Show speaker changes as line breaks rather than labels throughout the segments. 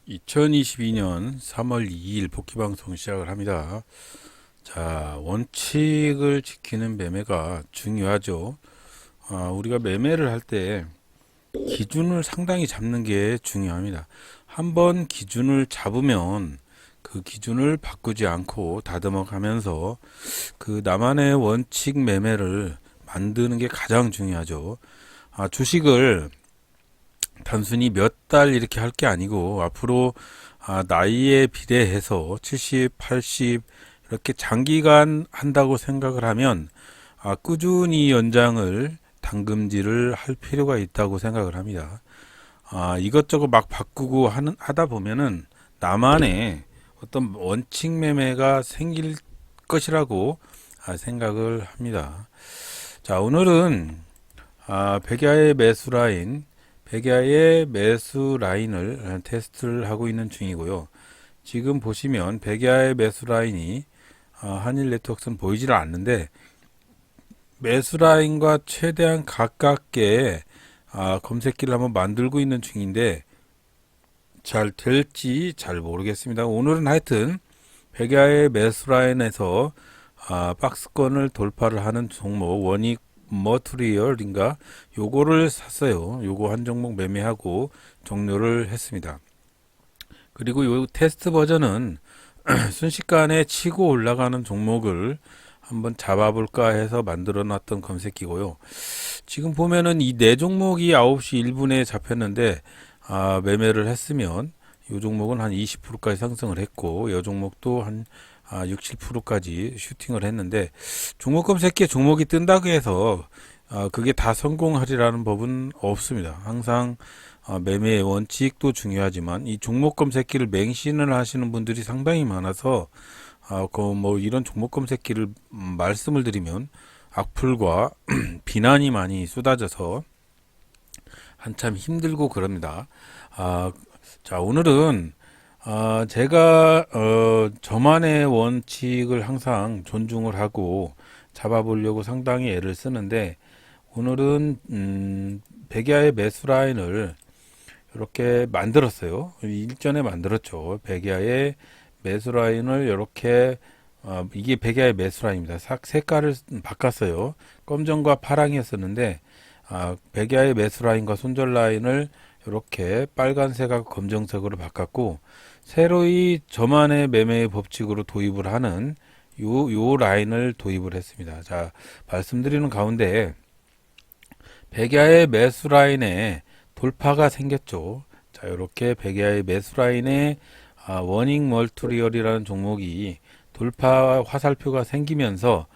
2022년 3월 2일 복귀방송 시작을 합니다. 자, 원칙을 지키는 매매가 중요하죠. 우리가 매매를 할 때 기준을 상당히 잡는 게 중요합니다. 한번 기준을 잡으면 그 기준을 바꾸지 않고 다듬어 가면서 그 나만의 원칙 매매를 만드는 게 가장 중요하죠. 주식을 단순히 몇 달 이렇게 할 게 아니고 앞으로 나이에 비례해서 70, 80 이렇게 장기간 한다고 생각을 하면 꾸준히 연장을 당금질을 할 필요가 있다고 생각을 합니다. 이것저것 막 바꾸고 하다 보면은 나만의 어떤 원칙 매매가 생길 것이라고 생각을 합니다. 자, 오늘은 백야의 매수 라인, 백야의 매수 라인을 테스트를 하고 있는 중이고요. 지금 보시면 백야의 매수 라인이 한일 네트워크선 보이질 않는데 매수 라인과 최대한 가깝게 검색기를 한번 만들고 있는 중인데 잘 될지 잘 모르겠습니다. 오늘은 하여튼 백야의 매수 라인에서 박스권을 돌파를 하는 종목 원익 머트리얼인가 요거를 샀어요. 요거 한 종목 매매하고 종료를 했습니다. 그리고 요 테스트 버전은 순식간에 치고 올라가는 종목을 한번 잡아볼까 해서 만들어 놨던 검색기고요. 지금 보면은 이 네 종목이 9시 1분에 잡혔는데 매매를 했으면 이 종목은 한 20%까지 상승을 했고 이 종목도 한 6, 7%까지 슈팅을 했는데 종목 검색기에 종목이 뜬다고 해서 그게 다 성공하리라는 법은 없습니다. 항상 매매의 원칙도 중요하지만 이 종목 검색기를 맹신을 하시는 분들이 상당히 많아서 뭐 이런 종목 검색기를 말씀을 드리면 악플과 비난이 많이 쏟아져서 한참 힘들고 그럽니다. 자, 오늘은 제가 저만의 원칙을 항상 존중을 하고 잡아보려고 상당히 애를 쓰는데 오늘은 백야의 매수 라인을 이렇게 만들었어요. 일전에 만들었죠. 백야의 매수 라인을 이렇게 이게 백야의 매수 라인입니다. 색깔을 바꿨어요. 검정과 파랑이었었는데 백야의 매수 라인과 손절 라인을 이렇게 빨간색하고 검정색으로 바꿨고 새로이 저만의 매매의 법칙으로 도입을 하는 요 라인을 도입을 했습니다. 자, 말씀드리는 가운데 백야의 매수 라인에 돌파가 생겼죠. 자, 이렇게 백야의 매수 라인에 워닝 멀티리얼이라는 종목이 돌파 화살표가 생기면서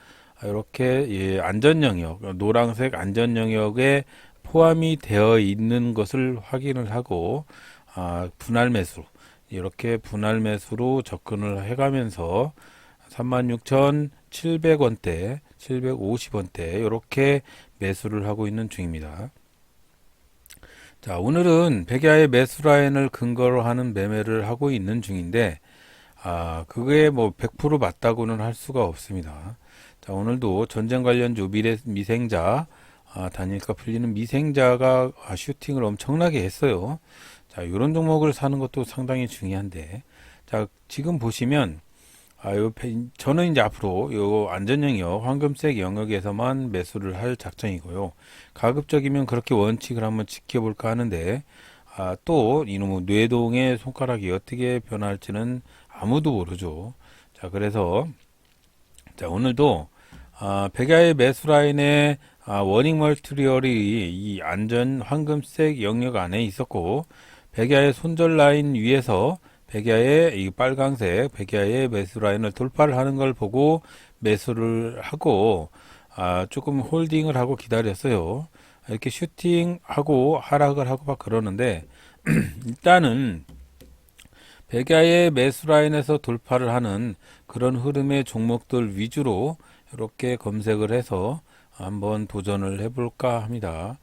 이렇게 안전 영역, 노란색 안전 영역에 포함이 되어 있는 것을 확인을 하고 분할 매수 이렇게 분할 매수로 접근을 해가면서 36,700원대, 750원대 이렇게 매수를 하고 있는 중입니다. 자, 오늘은 백야의 매수 라인을 근거로 하는 매매를 하고 있는 중인데 그게 뭐 100% 맞다고는 할 수가 없습니다. 자, 오늘도 전쟁 관련주 미생자 단일가 풀리는 미생자가 슈팅을 엄청나게 했어요. 자, 이런 종목을 사는 것도 상당히 중요한데 자, 지금 보시면 저는 이제 앞으로 요 안전 영역, 황금색 영역에서만 매수를 할 작정이고요. 가급적이면 그렇게 원칙을 한번 지켜볼까 하는데 또 이놈의 뇌동의 손가락이 어떻게 변할지는 아무도 모르죠. 자, 그래서 자, 오늘도 백야의 매수 라인에 워닝 멀티리얼이 이 안전 황금색 영역 안에 있었고 백야의 손절 라인 위에서 백야의 이 빨강색 백야의 매수 라인을 돌파를 하는 걸 보고 매수를 하고 조금 홀딩을 하고 기다렸어요. 이렇게 슈팅하고 하락을 하고 막 그러는데 일단은 백야의 매수 라인에서 돌파를 하는 그런 흐름의 종목들 위주로 이렇게 검색을 해서 한번 도전을 해볼까 합니다.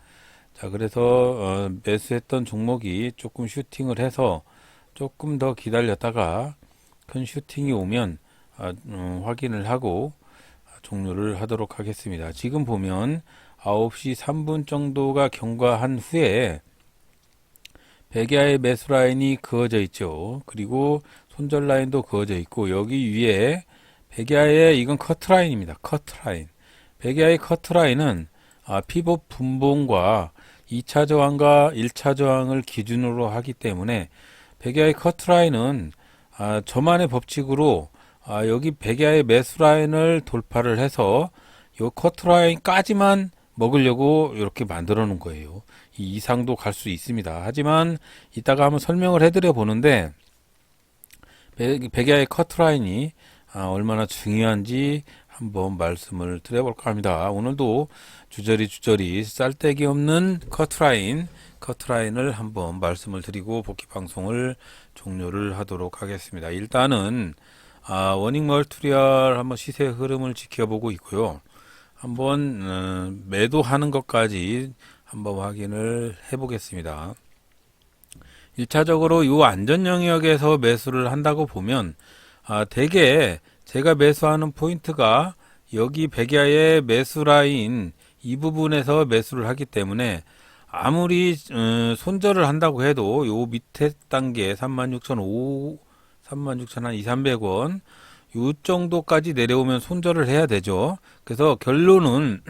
자, 그래서 매수했던 종목이 조금 슈팅을 해서 조금 더 기다렸다가 큰 슈팅이 오면 확인을 하고 종료를 하도록 하겠습니다. 지금 보면 9시 3분 정도가 경과한 후에 백야의 매수 라인이 그어져 있죠. 그리고 손절 라인도 그어져 있고 여기 위에 백야의 이건 커트 라인입니다. 커트 라인. 백야의 커트 라인은 피봇 분봉과 2차 저항과 1차 저항을 기준으로 하기 때문에 백야의 커트 라인은 저만의 법칙으로 여기 백야의 매수 라인을 돌파를 해서 요 커트 라인까지만 먹으려고 이렇게 만들어 놓은 거예요. 이 이상도 갈 수 있습니다. 하지만 이따가 한번 설명을 해드려 보는데 백야의 커트라인이 얼마나 중요한지 한번 말씀을 드려볼까 합니다. 오늘도 주저리 쌀데기 없는 커트라인을 한번 말씀을 드리고 복귀 방송을 종료를 하도록 하겠습니다. 일단은 워닝 멀티리얼 한번 시세 흐름을 지켜보고 있고요. 한번 매도하는 것까지 한번 확인을 해 보겠습니다. 1차적으로 이 안전 영역에서 매수를 한다고 보면 대개 제가 매수하는 포인트가 여기 백야의 매수 라인 이 부분에서 매수를 하기 때문에 아무리 손절을 한다고 해도 요 밑에 단계 36,500, 36,200~300원 요 정도까지 내려오면 손절을 해야 되죠. 그래서 결론은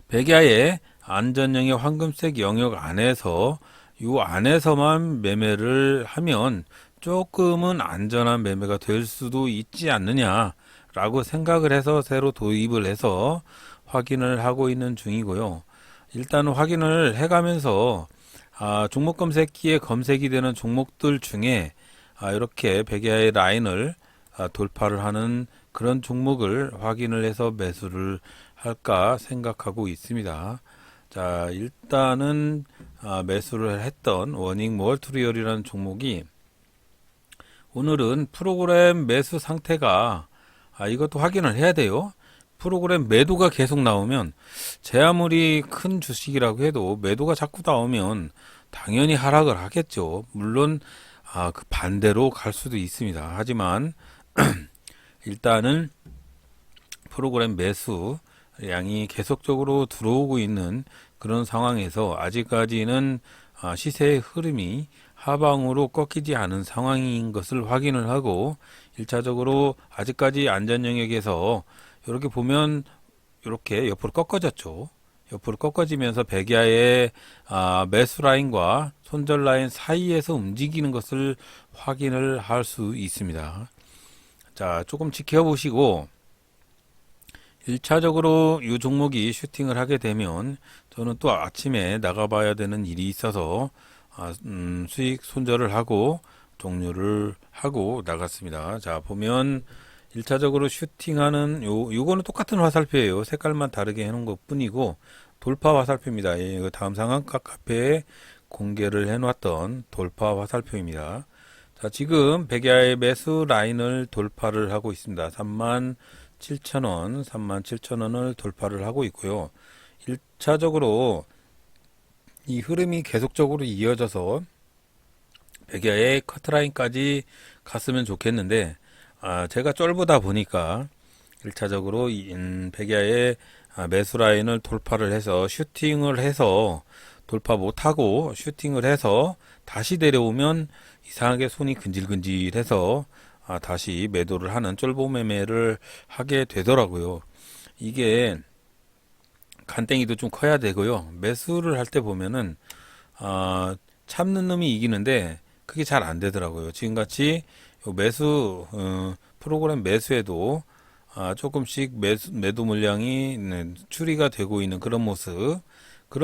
백야의 안전영역 황금색 영역 안에서 요 안에서만 매매를 하면 조금은 안전한 매매가 될 수도 있지 않느냐라고 생각을 해서 새로 도입을 해서 확인을 하고 있는 중이고요. 일단 확인을 해가면서 종목 검색기에 검색이 되는 종목들 중에 이렇게 백야의 라인을 돌파를 하는 그런 종목을 확인을 해서 매수를 할까 생각하고 있습니다. 자, 일단은 매수를 했던 워닝 멀티리얼이라는 종목이 오늘은 프로그램 매수 상태가 이것도 확인을 해야 돼요. 프로그램 매도가 계속 나오면 제 아무리 큰 주식이라고 해도 매도가 자꾸 나오면 당연히 하락을 하겠죠. 물론 그 반대로 갈 수도 있습니다. 하지만 일단은 프로그램 매수 양이 계속적으로 들어오고 있는 그런 상황에서 아직까지는 시세의 흐름이 하방으로 꺾이지 않은 상황인 것을 확인을 하고 1차적으로 아직까지 안전 영역에서 이렇게 보면 이렇게 옆으로 꺾어졌죠. 옆으로 꺾어지면서 백야의 매수 라인과 손절 라인 사이에서 움직이는 것을 확인을 할 수 있습니다. 자, 조금 지켜보시고 1차적으로 이 종목이 슈팅을 하게 되면 저는 또 아침에 나가봐야 되는 일이 있어서 수익 손절을 하고 종료를 하고 나갔습니다. 자, 보면 1차적으로 슈팅하는 요거는 똑같은 화살표예요. 색깔만 다르게 해놓은 것 뿐이고 돌파 화살표입니다. 예, 다음 상한가 카페에 공개를 해놨던 돌파 화살표입니다. 자, 지금 백야의 매수 라인을 돌파를 하고 있습니다. 37,000원, 37,000원을 돌파를 하고 있고요. 1차적으로 이 흐름이 계속적으로 이어져서 백야의 커트라인까지 갔으면 좋겠는데 제가 쫄보다 보니까 1차적으로 백야의 매수 라인을 돌파를 해서 슈팅을 해서 돌파 못하고 슈팅을 해서 다시 내려오면 이상하게 손이 근질근질해서 다시 매도를 하는 쫄보 매매를 하게 되더라고요. 이게 간땡이도 좀 커야 되고요. 매수를 할 때 보면은 참는 놈이 이기는데 그게 잘 안 되더라고요. 지금같이 매수 프로그램 매수에도 조금씩 매도 물량이 추리가 되고 있는 그런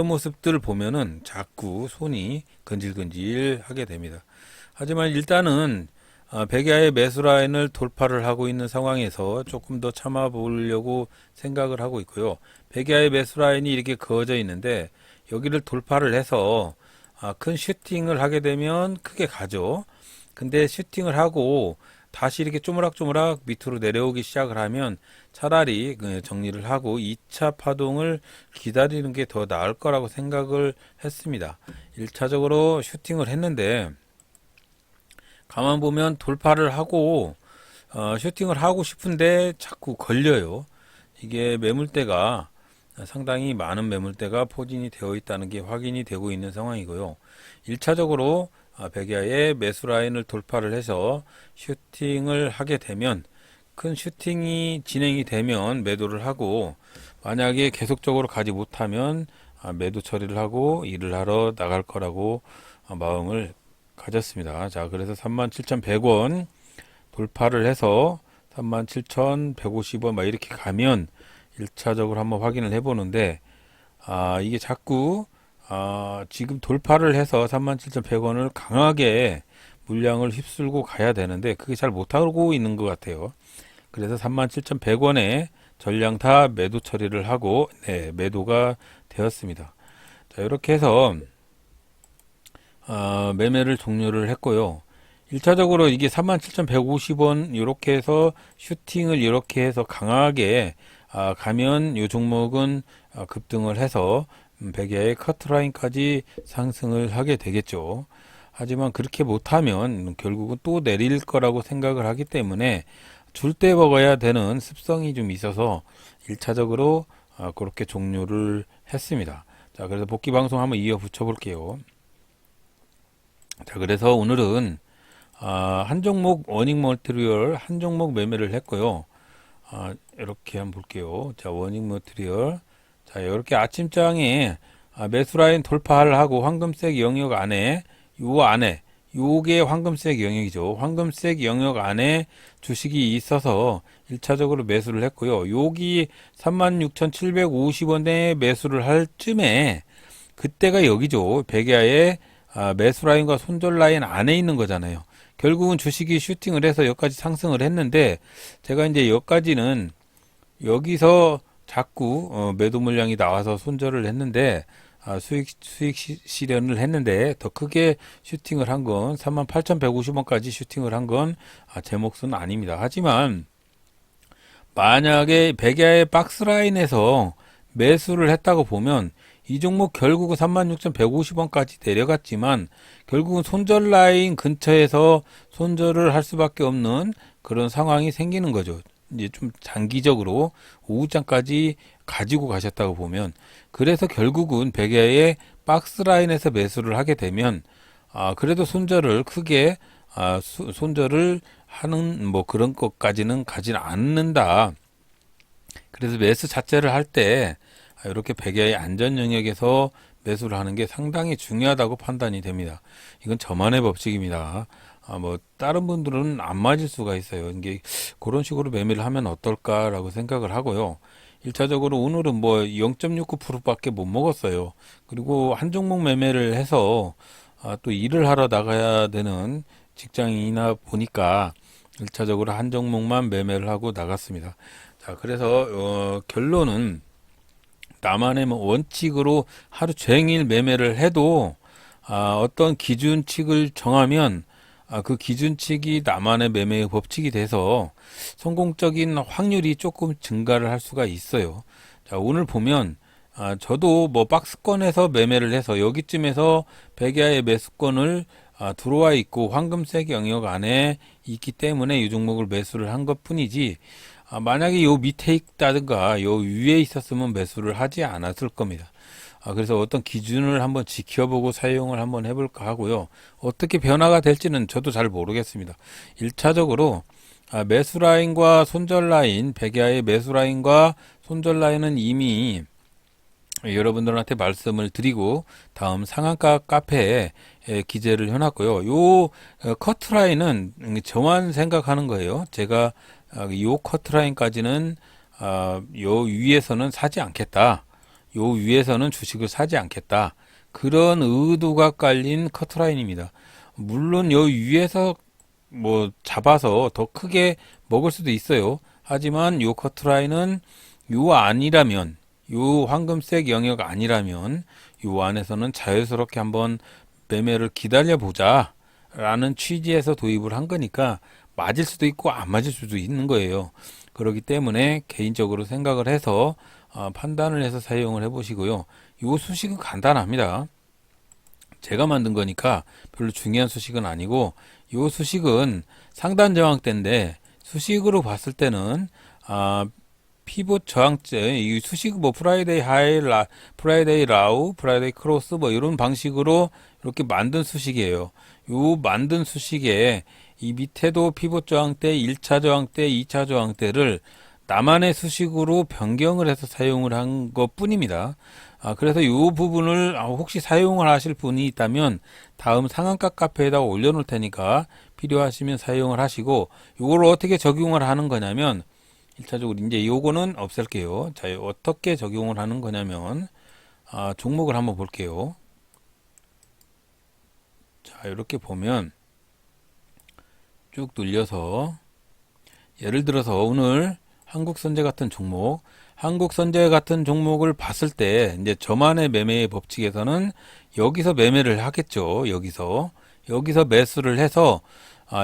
모습들을 보면은 자꾸 손이 근질근질 하게 됩니다. 하지만 일단은 백야의 매수 라인을 돌파를 하고 있는 상황에서 조금 더 참아 보려고 생각을 하고 있고요. 백야의 매수 라인이 이렇게 그어져 있는데 여기를 돌파를 해서 큰 슈팅을 하게 되면 크게 가죠. 근데 슈팅을 하고 다시 이렇게 쪼무락쪼무락 밑으로 내려오기 시작을 하면 차라리 정리를 하고 2차 파동을 기다리는 게 더 나을 거라고 생각을 했습니다. 1차적으로 슈팅을 했는데 가만 보면 돌파를 하고 슈팅을 하고 싶은데 자꾸 걸려요. 이게 매물대가 상당히 많은 매물대가 포진이 되어 있다는 게 확인이 되고 있는 상황이고요. 1차적으로 백야의 매수 라인을 돌파를 해서 슈팅을 하게 되면, 큰 슈팅이 진행이 되면 매도를 하고, 만약에 계속적으로 가지 못하면 매도 처리를 하고 일을 하러 나갈 거라고 마음을 가졌습니다. 자, 그래서 37,100원 돌파를 해서 37,150원 막 이렇게 가면 1차적으로 한번 확인을 해보는데, 이게 자꾸 지금 돌파를 해서 37,100원을 강하게 물량을 휩쓸고 가야 되는데 그게 잘 못하고 있는 것 같아요. 그래서 37,100원에 전량 매도 처리를 하고, 네, 매도가 되었습니다. 자, 이렇게 해서 매매를 종료를 했고요. 1차적으로 이게 37,150원 이렇게 해서 슈팅을 이렇게 해서 강하게 가면 이 종목은 급등을 해서 백야의 커트라인까지 상승을 하게 되겠죠. 하지만 그렇게 못하면 결국은 또 내릴 거라고 생각을 하기 때문에 줄 때 먹어야 되는 습성이 좀 있어서 1차적으로 그렇게 종료를 했습니다. 자, 그래서 복귀 방송 한번 이어 붙여 볼게요. 자, 그래서 오늘은 한 종목 워닝 머티리얼 한 종목 매매를 했고요. 이렇게 한번 볼게요. 자, 워닝 머티리얼. 자, 이렇게 아침장에 매수 라인 돌파를 하고 황금색 영역 안에, 요 안에, 요게 황금색 영역이죠. 황금색 영역 안에 주식이 있어서 1차적으로 매수를 했고요. 여기 36,750원에 매수를 할 쯤에 그때가 여기죠. 백야의 매수 라인과 손절 라인 안에 있는 거잖아요. 결국은 주식이 슈팅을 해서 여기까지 상승을 했는데, 제가 이제 여기까지는 여기서 자꾸 매도 물량이 나와서 손절을 했는데, 수익 실현을 했는데, 더 크게 슈팅을 한 건 38,150원까지 슈팅을 한 건 제 몫은 아닙니다. 하지만 만약에 백야의 박스 라인에서 매수를 했다고 보면 이 종목 결국은 36,150원까지 내려갔지만 결국은 손절 라인 근처에서 손절을 할 수밖에 없는 그런 상황이 생기는 거죠. 이제 좀 장기적으로 오후장까지 가지고 가셨다고 보면, 그래서 결국은 백야의 박스 라인에서 매수를 하게 되면 그래도 손절을 크게 손절을 하는 뭐 그런 것까지는 가지는 않는다. 그래서 매수 자체를 할 때 이렇게 백야의 안전 영역에서 매수를 하는 게 상당히 중요하다고 판단이 됩니다. 이건 저만의 법칙입니다. 뭐 다른 분들은 안 맞을 수가 있어요. 이게 그런 식으로 매매를 하면 어떨까라고 생각을 하고요. 1차적으로 오늘은 뭐 0.69%밖에 못 먹었어요. 그리고 한 종목 매매를 해서 또 일을 하러 나가야 되는 직장인이나 보니까 1차적으로 한 종목만 매매를 하고 나갔습니다. 자, 그래서 결론은 나만의 뭐 원칙으로 하루 종일 매매를 해도 어떤 기준칙을 정하면 그 기준칙이 나만의 매매의 법칙이 돼서 성공적인 확률이 조금 증가를 할 수가 있어요. 자, 오늘 보면 저도 뭐 박스권에서 매매를 해서 여기쯤에서 백야의 매수권을 들어와 있고 황금색 영역 안에 있기 때문에 이 종목을 매수를 한 것뿐이지, 만약에 요 밑에 있다든가 요 위에 있었으면 매수를 하지 않았을 겁니다. 그래서 어떤 기준을 한번 지켜보고 사용을 한번 해볼까 하고요. 어떻게 변화가 될지는 저도 잘 모르겠습니다. 1차적으로 매수 라인과 손절 라인, 백야의 매수 라인과 손절 라인은 이미 여러분들한테 말씀을 드리고 다음 상한가 카페에 기재를 해놨고요. 요 커트라인은 저만 생각하는 거예요. 제가 요 커트라인까지는 요 위에서는 사지 않겠다. 요 위에서는 주식을 사지 않겠다. 그런 의도가 깔린 커트라인입니다. 물론 요 위에서 뭐 잡아서 더 크게 먹을 수도 있어요. 하지만 요 커트라인은 요 안이라면, 요 황금색 영역 아니라면 요 안에서는 자연스럽게 한번 매매를 기다려 보자 라는 취지에서 도입을 한 거니까 맞을 수도 있고 안 맞을 수도 있는 거예요. 그렇기 때문에 개인적으로 생각을 해서 판단을 해서 사용을 해 보시고요. 요 수식은 간단합니다. 제가 만든 거니까 별로 중요한 수식은 아니고, 요 수식은 상단 저항대인데 수식으로 봤을 때는 피봇 저항점, 이 수식 뭐 프라이데이 하이, 프라이데이 라우, 프라이데이 크로스 뭐 이런 방식으로 이렇게 만든 수식이에요. 요 만든 수식에 이 밑에도 피봇 저항대, 1차 저항대, 2차 저항대를 나만의 수식으로 변경을 해서 사용을 한 것 뿐입니다. 그래서 이 부분을 혹시 사용을 하실 분이 있다면 다음 상한가 카페에다가 올려놓을 테니까 필요하시면 사용을 하시고, 이걸 어떻게 적용을 하는 거냐면 1차적으로 이제 요거는 없앨게요. 자, 어떻게 적용을 하는 거냐면 종목을 한번 볼게요. 자, 이렇게 보면 쭉 눌려서 예를 들어서 오늘 한국선제 같은 종목, 한국선제 같은 종목을 봤을 때 이제 저만의 매매의 법칙에서는 여기서 매매를 하겠죠. 여기서 매수를 해서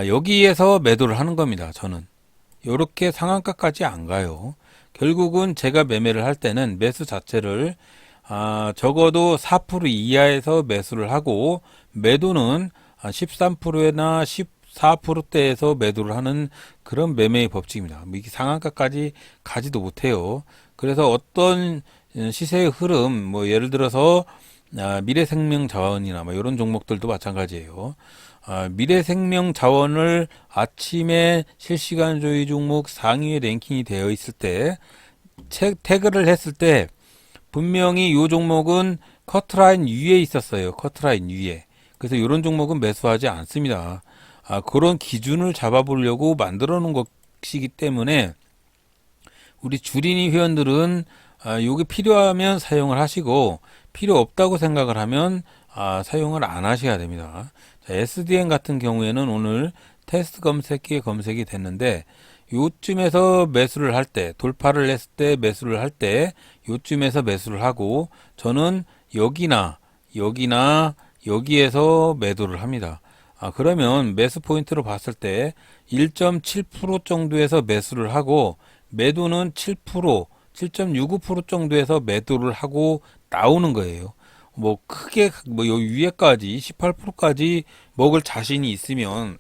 여기에서 매도를 하는 겁니다. 저는 요렇게 상한가까지 안 가요. 결국은 제가 매매를 할 때는 매수 자체를 적어도 4% 이하에서 매수를 하고, 매도는 13%나 14%대에서 매도를 하는 그런 매매의 법칙입니다. 이게 상한가까지 가지도 못해요. 그래서 어떤 시세의 흐름, 뭐 예를 들어서 미래생명자원이나 뭐 이런 종목들도 마찬가지예요. 미래생명자원을 아침에 실시간 조회 종목 상위에 랭킹이 되어 있을 때 태그를 했을 때 분명히 이 종목은 커트라인 위에 있었어요. 커트라인 위에. 그래서 이런 종목은 매수하지 않습니다. 그런 기준을 잡아보려고 만들어 놓은 것이기 때문에 우리 주린이 회원들은 요게 필요하면 사용을 하시고, 필요 없다고 생각을 하면 사용을 안 하셔야 됩니다. 자, SDN 같은 경우에는 오늘 테스트 검색기에 검색이 됐는데, 요쯤에서 매수를 할 때, 돌파를 했을 때 매수를 할 때 요쯤에서 매수를 하고, 저는 여기나 여기에서 매도를 합니다. 그러면 매수 포인트로 봤을 때 1.7% 정도에서 매수를 하고, 매도는 7%, 7.65% 정도에서 매도를 하고 나오는 거예요. 뭐 크게 뭐 요 위에까지 18%까지 먹을 자신이 있으면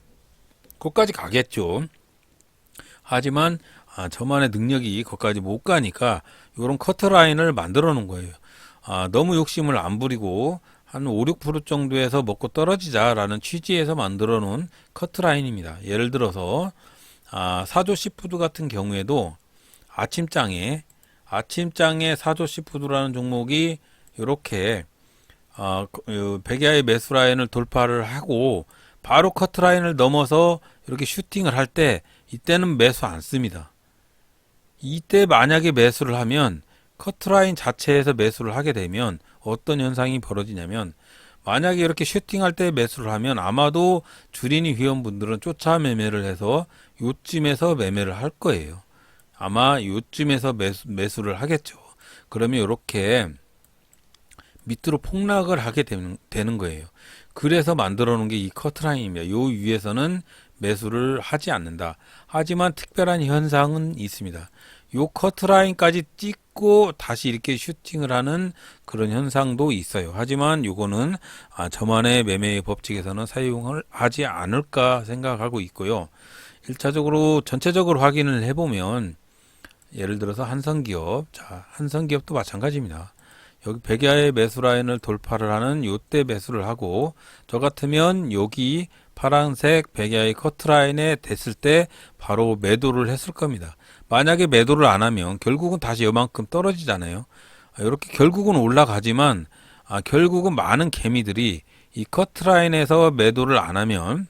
거기까지 가겠죠. 하지만 저만의 능력이 거기까지 못 가니까 이런 커트라인을 만들어 놓은 거예요. 너무 욕심을 안 부리고 한 5, 6% 정도에서 먹고 떨어지자라는 취지에서 만들어 놓은 커트라인입니다. 예를 들어서 사조 시푸드 같은 경우에도 아침장에 사조 시푸드라는 종목이 이렇게 백야의 매수 라인을 돌파를 하고 바로 커트라인을 넘어서 이렇게 슈팅을 할 때, 이때는 매수 안 씁니다. 이때 만약에 매수를 하면, 커트라인 자체에서 매수를 하게 되면 어떤 현상이 벌어지냐면, 만약에 이렇게 슈팅할 때 매수를 하면 아마도 주린이 회원분들은 쫓아 매매를 해서 요쯤에서 매매를 할 거예요. 아마 요쯤에서 매수를 하겠죠. 그러면 이렇게 밑으로 폭락을 하게 되는 거예요. 그래서 만들어 놓은 게 이 커트라인입니다. 요 위에서는 매수를 하지 않는다. 하지만 특별한 현상은 있습니다. 요 커트라인까지 찍고 다시 이렇게 슈팅을 하는 그런 현상도 있어요. 하지만 요거는 저만의 매매의 법칙에서는 사용을 하지 않을까 생각하고 있고요. 1차적으로 전체적으로 확인을 해보면, 예를 들어서 한성기업, 한성기업도 마찬가지입니다. 여기 백야의 매수 라인을 돌파를 하는 요때 매수를 하고, 저 같으면 여기 파란색 백야의 커트라인에 됐을 때 바로 매도를 했을 겁니다. 만약에 매도를 안 하면 결국은 다시 요만큼 떨어지잖아요. 이렇게 결국은 올라가지만 결국은 많은 개미들이 이 커트라인에서 매도를 안 하면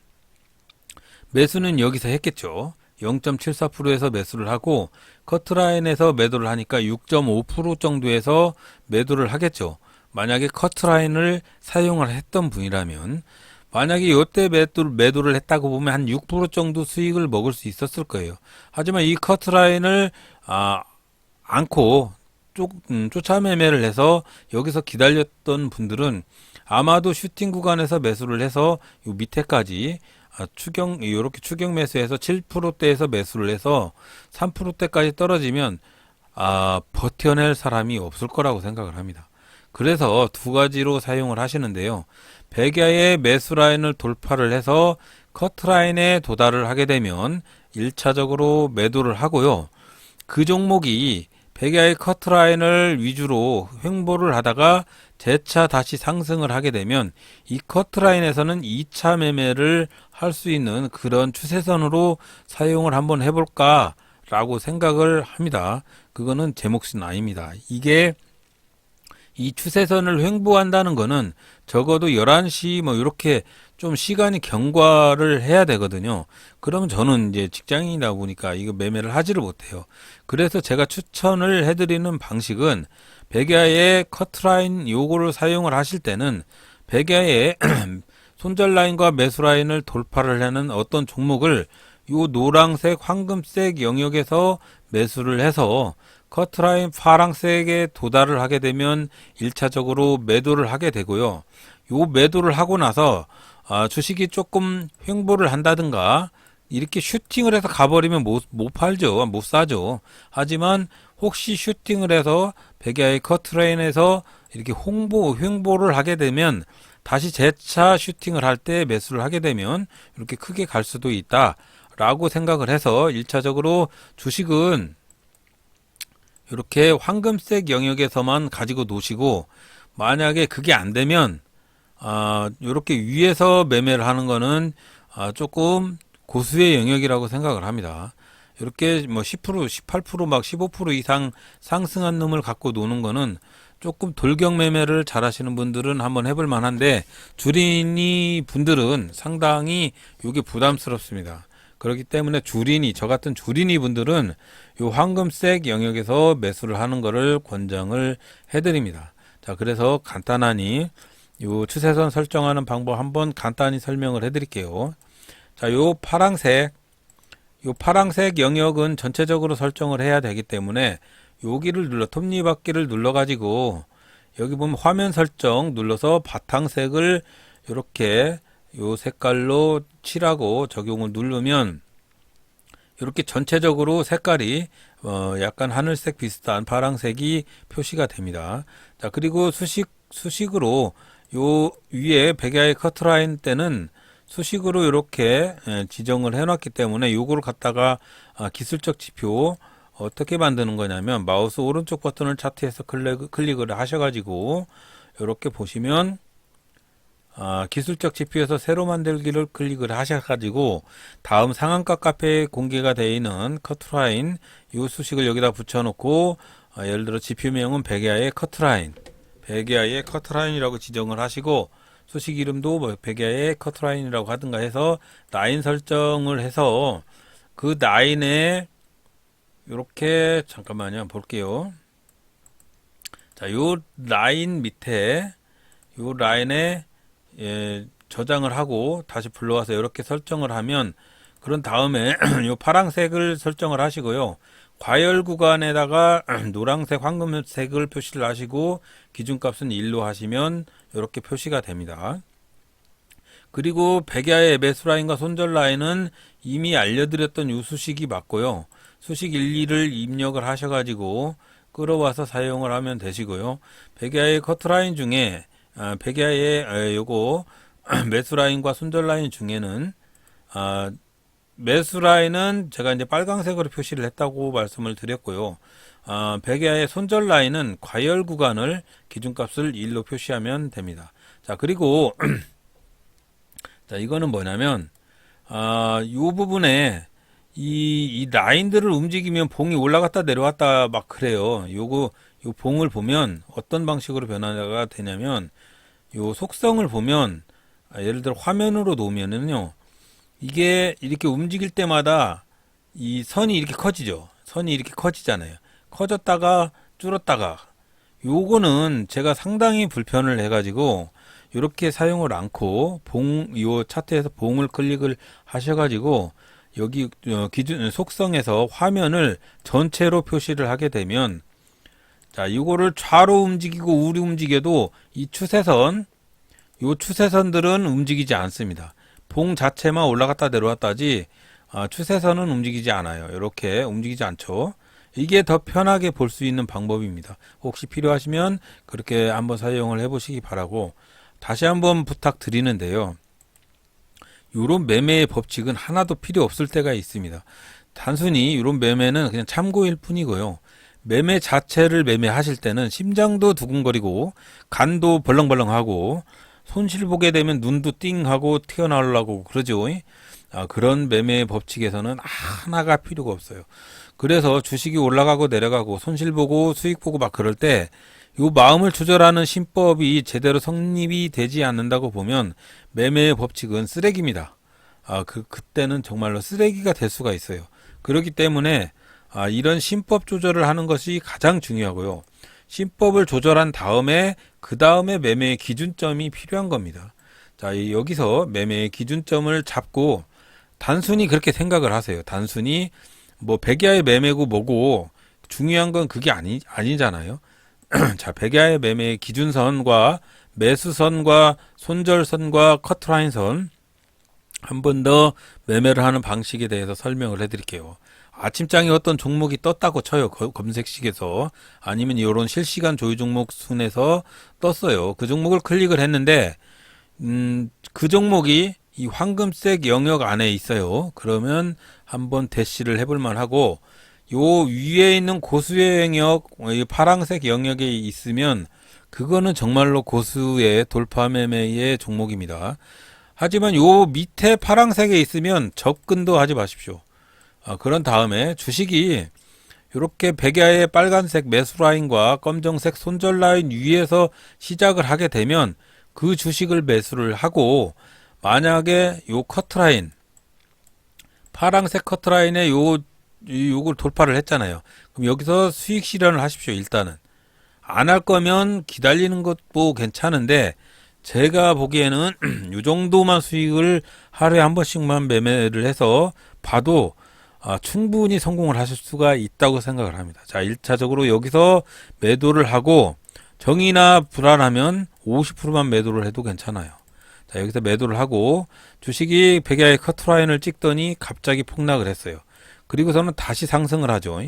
매수는 여기서 했겠죠. 0.74%에서 매수를 하고 커트라인에서 매도를 하니까 6.5% 정도에서 매도를 하겠죠. 만약에 커트라인을 사용을 했던 분이라면, 만약에 이때 매도를 했다고 보면 한 6% 정도 수익을 먹을 수 있었을 거예요. 하지만 이 커트라인을 않고 쫓아 매매를 해서 여기서 기다렸던 분들은 아마도 슈팅 구간에서 매수를 해서 요 밑에까지 이렇게 추경 매수해서 7%대에서 매수를 해서 3%대까지 떨어지면 버텨낼 사람이 없을 거라고 생각을 합니다. 그래서 두 가지로 사용을 하시는데요. 백야의 매수 라인을 돌파를 해서 커트라인에 도달을 하게 되면 1차적으로 매도를 하고요. 그 종목이 백야의 커트라인을 위주로 횡보를 하다가 재차 다시 상승을 하게 되면 이 커트라인에서는 2차 매매를 할 수 있는 그런 추세선으로 사용을 한번 해볼까 라고 생각을 합니다. 그거는 제 몫은 아닙니다. 이게 이 추세선을 횡보한다는 거는 적어도 11시 뭐 이렇게 좀 시간이 경과를 해야 되거든요. 그러면 저는 이제 직장인이다 보니까 이거 매매를 하지를 못해요. 그래서 제가 추천을 해드리는 방식은 백야의 커트라인 요거를 사용을 하실 때는 백야의 손절 라인과 매수 라인을 돌파를 하는 어떤 종목을 요 노란색, 황금색 영역에서 매수를 해서 커트라인 파랑색에 도달을 하게 되면 1차적으로 매도를 하게 되고요. 요 매도를 하고 나서 주식이 조금 횡보를 한다든가 이렇게 슈팅을 해서 가버리면 못 팔죠. 못 사죠. 하지만 혹시 슈팅을 해서 백야의 커트라인에서 이렇게 횡보를 하게 되면 다시 재차 슈팅을 할 때 매수를 하게 되면 이렇게 크게 갈 수도 있다 라고 생각을 해서 1차적으로 주식은 이렇게 황금색 영역에서만 가지고 노시고, 만약에 그게 안 되면 이렇게 위에서 매매를 하는 거는 조금 고수의 영역이라고 생각을 합니다. 이렇게 뭐 10%, 18%, 막 15% 이상 상승한 놈을 갖고 노는 거는 조금 돌격 매매를 잘 하시는 분들은 한번 해볼 만한데, 주린이 분들은 상당히 이게 부담스럽습니다. 그렇기 때문에 저 같은 주린이 분들은 요 황금색 영역에서 매수를 하는 것을 권장을 해드립니다. 자, 그래서 간단하니 요 추세선 설정하는 방법 한번 간단히 설명을 해드릴게요. 자, 요 파랑색 영역은 전체적으로 설정을 해야 되기 때문에 여기를 톱니바퀴를 눌러가지고 여기 보면 화면 설정 눌러서 바탕색을 이렇게 요 색깔로 칠하고 적용을 누르면 이렇게 전체적으로 색깔이 약간 하늘색 비슷한 파랑색이 표시가 됩니다. 자, 그리고 수식으로 요 위에 백야의 커트라인 때는 수식으로 이렇게 지정을 해놨기 때문에 요거를 갖다가 기술적 지표 어떻게 만드는 거냐면 마우스 오른쪽 버튼을 차트에서 클릭을 하셔가지고 이렇게 보시면 기술적 지표에서 새로 만들기를 클릭을 하셔가지고 다음 상한가 카페에 공개가 되어 있는 커트라인 이 수식을 여기다 붙여놓고 예를 들어 지표명은 백야의 커트라인이라고 지정을 하시고 수식 이름도 뭐 백야의 커트라인이라고 하든가 해서 라인 설정을 해서 그 라인에 이렇게 잠깐만요 볼게요. 자, 요 라인 밑에 요 라인에 저장을 하고 다시 불러와서 이렇게 설정을 하면, 그런 다음에 요 파란색을 설정을 하시고요. 과열 구간에다가 노란색, 황금색을 표시를 하시고 기준값은 1로 하시면 이렇게 표시가 됩니다. 그리고 백야의 매수 라인과 손절 라인은 이미 알려드렸던 요 수식이 맞고요. 수식 1, 2를 입력을 하셔가지고 끌어와서 사용을 하면 되시고요. 백야의 커트라인 중에 백야의 요거 매수 라인과 손절 라인 중에는 매수 라인은 제가 이제 빨강색으로 표시를 했다고 말씀을 드렸고요. 백야의 손절 라인은 과열 구간을 기준값을 1로 표시하면 됩니다. 자, 그리고 자, 이거는 뭐냐면 요 부분에 이 라인들을 움직이면 봉이 올라갔다 내려왔다 막 그래요. 요 봉을 보면 어떤 방식으로 변화가 되냐면, 요 속성을 보면 예를 들어 화면으로 놓으면은요, 이게 이렇게 움직일 때마다 이 선이 이렇게 커지죠. 선이 이렇게 커지잖아요. 커졌다가 줄었다가. 요거는 제가 상당히 불편을 해가지고 이렇게 사용을 않고 요 차트에서 봉을 클릭을 하셔가지고 여기 기준 속성에서 화면을 전체로 표시를 하게 되면, 자, 이거를 좌로 움직이고 우로 움직여도 이 요 추세선들은 움직이지 않습니다. 봉 자체만 올라갔다 내려왔다지 추세선은 움직이지 않아요. 이렇게 움직이지 않죠. 이게 더 편하게 볼 수 있는 방법입니다. 혹시 필요하시면 그렇게 한번 사용을 해보시기 바라고, 다시 한번 부탁드리는데요. 이런 매매의 법칙은 하나도 필요 없을 때가 있습니다. 단순히 이런 매매는 그냥 참고일 뿐이고요. 매매 자체를 매매하실 때는 심장도 두근거리고 간도 벌렁벌렁하고 손실 보게 되면 눈도 띵하고 튀어나오려고 그러죠. 그런 매매 법칙에서는 하나가 필요가 없어요. 그래서 주식이 올라가고 내려가고 손실 보고 수익 보고 막 그럴 때 요 마음을 조절하는 신법이 제대로 성립이 되지 않는다고 보면 매매의 법칙은 쓰레기입니다. 그때는 정말로 쓰레기가 될 수가 있어요. 그렇기 때문에 이런 신법 조절을 하는 것이 가장 중요하고요. 신법을 조절한 다음에 그 다음에 매매의 기준점이 필요한 겁니다. 자, 여기서 매매의 기준점을 잡고 단순히 그렇게 생각을 하세요. 단순히 뭐 백야의 매매고 뭐고 중요한 건 그게 아니잖아요. 자, 백야의 매매의 기준선과 매수선과 손절선과 커트라인 선 한 번 더 매매를 하는 방식에 대해서 설명을 해드릴게요. 아침장에 어떤 종목이 떴다고 쳐요. 검색식에서 아니면 이런 실시간 조회 종목 순에서 떴어요. 그 종목을 클릭을 했는데 그 종목이 이 황금색 영역 안에 있어요. 그러면 한번 대시를 해볼 만하고 요 위에 있는 고수의 영역, 이 파란색 영역에 있으면 그거는 정말로 고수의 돌파 매매의 종목입니다. 하지만 요 밑에 파란색에 있으면 접근도 하지 마십시오. 그런 다음에 주식이 이렇게 백야의 빨간색 매수 라인과 검정색 손절 라인 위에서 시작을 하게 되면 그 주식을 매수를 하고 만약에 요 커트라인 파란색 커트라인에 요걸 돌파를 했잖아요. 그럼 여기서 수익 실현을 하십시오. 일단은 안 할 거면 기다리는 것도 괜찮은데 제가 보기에는 요 정도만 수익을 하루에 한 번씩만 매매를 해서 봐도 충분히 성공을 하실 수가 있다고 생각을 합니다. 자, 1차적으로 여기서 매도를 하고 정의나 불안하면 50%만 매도를 해도 괜찮아요. 자, 여기서 매도를 하고 주식이 백야의 커트라인을 찍더니 갑자기 폭락을 했어요. 그리고서는 다시 상승을 하죠.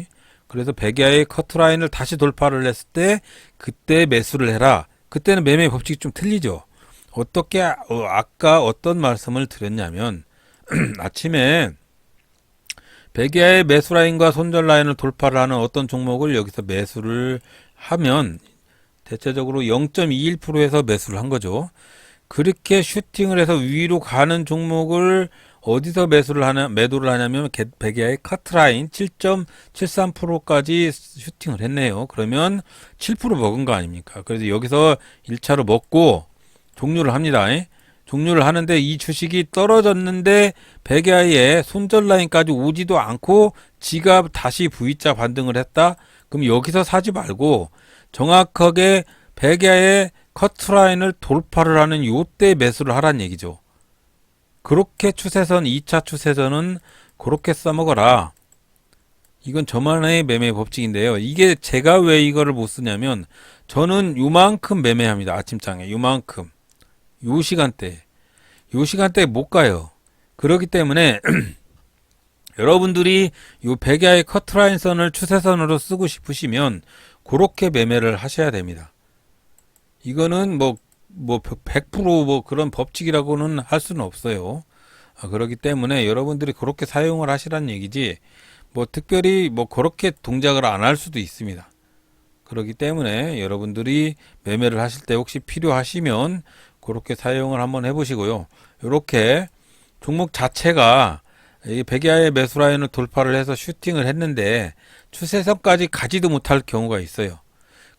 그래서 백야의 커트라인을 다시 돌파를 했을 때 그때 매수를 해라. 그때는 매매 법칙이 좀 틀리죠. 어떻게 아까 어떤 말씀을 드렸냐면 아침에 백야의 매수 라인과 손절 라인을 돌파를 하는 어떤 종목을 여기서 매수를 하면 대체적으로 0.21%에서 매수를 한 거죠. 그렇게 슈팅을 해서 위로 가는 종목을 어디서 매도를 하냐면 백야의 커트라인 7.73%까지 슈팅을 했네요. 그러면 7% 먹은 거 아닙니까? 그래서 여기서 1차로 먹고 종료를 합니다. 종료를 하는데 이 주식이 떨어졌는데 백야의 손절 라인까지 오지도 않고 지가 다시 V자 반등을 했다? 그럼 여기서 사지 말고 정확하게 백야의 커트라인을 돌파를 하는 요때 매수를 하란 얘기죠. 그렇게 추세선 2차 추세선은 그렇게 써먹어라. 이건 저만의 매매 법칙인데요. 이게 제가 왜 이거를 못 쓰냐면 저는 요만큼 매매합니다. 아침장에 요만큼 요 시간대에 못 가요. 그렇기 때문에 여러분들이 요 백야의 커트라인 선을 추세선으로 쓰고 싶으시면 그렇게 매매를 하셔야 됩니다. 이거는 뭐 100% 그런 법칙이라고는 할 수는 없어요. 그렇기 때문에 여러분들이 그렇게 사용을 하시라는 얘기지 특별히 그렇게 동작을 안 할 수도 있습니다. 그렇기 때문에 여러분들이 매매를 하실 때 혹시 필요하시면 그렇게 사용을 한번 해보시고요. 이렇게 종목 자체가 이 백야의 매수 라인을 돌파를 해서 슈팅을 했는데 추세선까지 가지도 못할 경우가 있어요.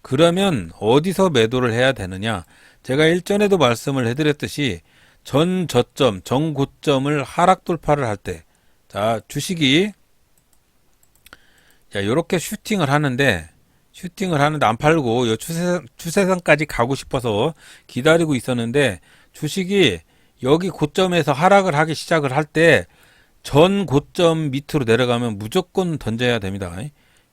그러면 어디서 매도를 해야 되느냐? 제가 일전에도 말씀을 해드렸듯이 전 저점, 전 고점을 하락 돌파를 할 때, 자, 주식이 이렇게 슈팅을 하는데 안 팔고 이 추세선까지 가고 싶어서 기다리고 있었는데 주식이 여기 고점에서 하락을 하기 시작을 할 때 전 고점 밑으로 내려가면 무조건 던져야 됩니다.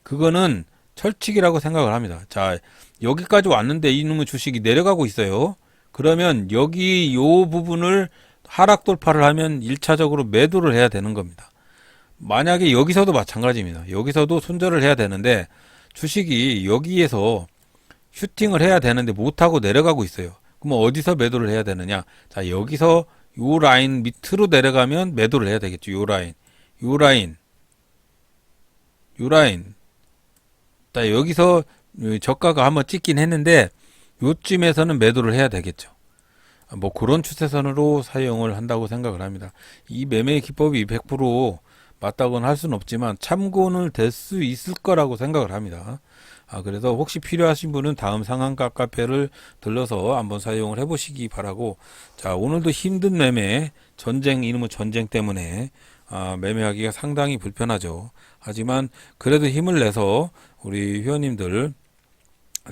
그거는 철칙이라고 생각을 합니다. 자, 여기까지 왔는데 이놈의 주식이 내려가고 있어요. 그러면 여기 요 부분을 하락 돌파를 하면 1차적으로 매도를 해야 되는 겁니다. 만약에 여기서도 마찬가지입니다. 여기서도 손절을 해야 되는데 주식이 여기에서 슈팅을 해야 되는데 못하고 내려가고 있어요. 그럼 어디서 매도를 해야 되느냐? 자, 여기서 요 라인 밑으로 내려가면 매도를 해야 되겠죠. 요 라인. 자, 여기서 저가가 한번 찍긴 했는데 요쯤에서는 매도를 해야 되겠죠. 뭐 그런 추세선으로 사용을 한다고 생각을 합니다. 이 매매 기법이 100% 맞다고는 할 수는 없지만 참고는 될 수 있을 거라고 생각을 합니다. 그래서 혹시 필요하신 분은 다음 상한가 카페를 들러서 한번 사용을 해보시기 바라고, 자, 오늘도 힘든 매매, 전쟁, 이놈의 전쟁 때문에 매매하기가 상당히 불편하죠. 하지만 그래도 힘을 내서 우리 회원님들,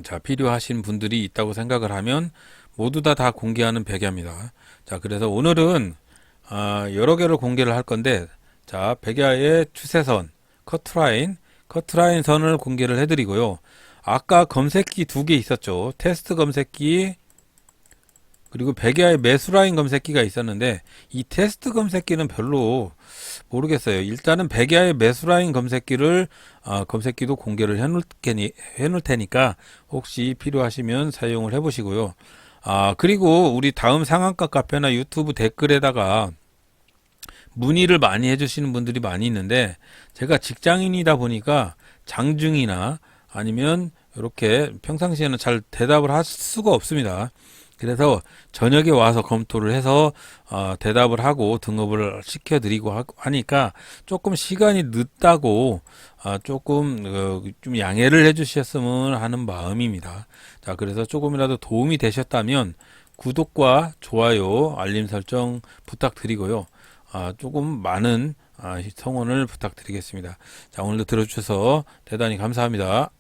자, 필요하신 분들이 있다고 생각을 하면 모두 다 공개하는 백야입니다. 자, 그래서 오늘은 여러 개를 공개를 할 건데, 자, 백야의 추세선, 커트라인 선을 공개를 해드리고요. 아까 검색기 두 개 있었죠. 테스트 검색기, 그리고 백야의 매수라인 검색기가 있었는데, 이 테스트 검색기는 별로 모르겠어요. 일단은 백야의 매수라인 검색기도 공개를 해놓을 테니까 혹시 필요하시면 사용을 해보시고요. 그리고 우리 다음 상한가 카페나 유튜브 댓글에다가 문의를 많이 해주시는 분들이 많이 있는데, 제가 직장인이다 보니까 장중이나 아니면 이렇게 평상시에는 잘 대답을 할 수가 없습니다. 그래서 저녁에 와서 검토를 해서 대답을 하고 등급을 시켜드리고 하니까 조금 시간이 늦다고 조금 좀 양해를 해주셨으면 하는 마음입니다. 자, 그래서 조금이라도 도움이 되셨다면 구독과 좋아요, 알림 설정 부탁드리고요. 조금 많은 성원을 부탁드리겠습니다. 자, 오늘도 들어주셔서 대단히 감사합니다.